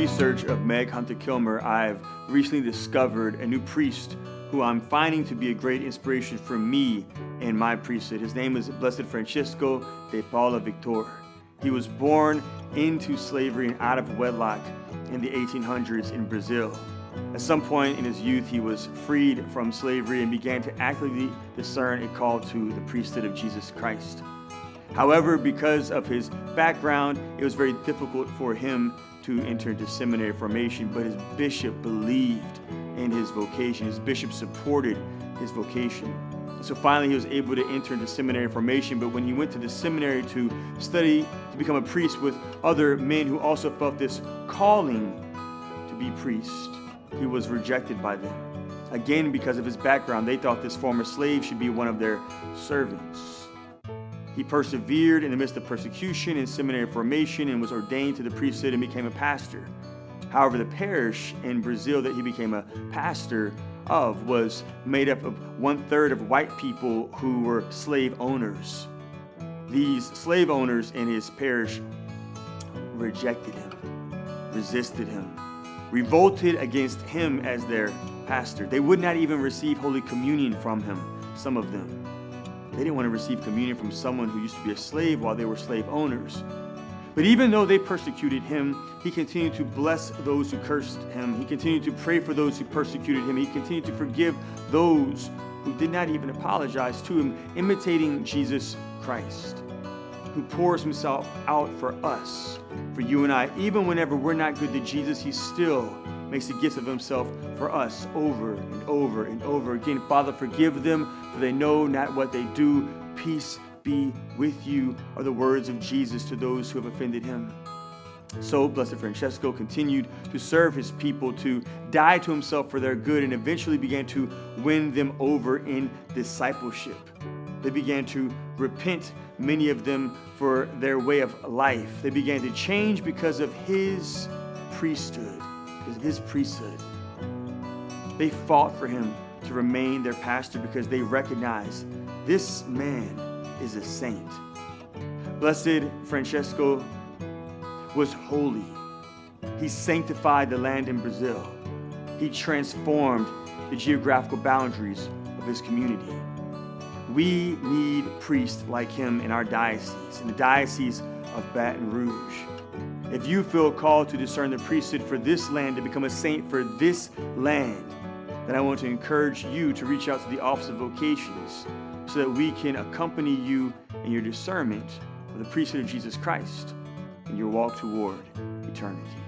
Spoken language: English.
research of Meg Hunter Kilmer, I've recently discovered a new priest who I'm finding to be a great inspiration for me in my priesthood. His name is Blessed Francisco de Paula Victor. He was born into slavery and out of wedlock in the 1800s in Brazil. At some point in his youth, he was freed from slavery and began to actively discern a call to the priesthood of Jesus Christ. However, because of his background, it was very difficult for him to enter into seminary formation, but his bishop believed in his vocation. His bishop supported his vocation. So finally, he was able to enter into seminary formation, but when he went to the seminary to study, to become a priest with other men who also felt this calling to be priest, he was rejected by them. Again, because of his background, they thought this former slave should be one of their servants. He persevered in the midst of persecution and seminary formation and was ordained to the priesthood and became a pastor. However, the parish in Brazil that he became a pastor of was made up of 1/3 of white people who were slave owners. These slave owners in his parish rejected him, resisted him, revolted against him as their pastor. They would not even receive Holy Communion from him, some of them. They didn't want to receive communion from someone who used to be a slave while they were slave owners. But even though they persecuted him, he continued to bless those who cursed him. He continued to pray for those who persecuted him. He continued to forgive those who did not even apologize to him, imitating Jesus Christ, who pours himself out for us, for you and I. Even whenever we're not good to Jesus, he still makes a gift of himself for us over and over and over again. Father, forgive them, for they know not what they do. Peace be with you are the words of Jesus to those who have offended him. So Blessed Francesco continued to serve his people, to die to himself for their good, and eventually began to win them over in discipleship. They began to repent, many of them, for their way of life. They began to change because of his priesthood. They fought for him to remain their pastor because they recognized this man is a saint. Blessed Francesco was holy. He sanctified the land in Brazil. He transformed the geographical boundaries of his community. We need priests like him in our diocese, in the Diocese of Baton Rouge. If you feel called to discern the priesthood for this land, to become a saint for this land, then I want to encourage you to reach out to the Office of Vocations so that we can accompany you in your discernment of the priesthood of Jesus Christ in your walk toward eternity.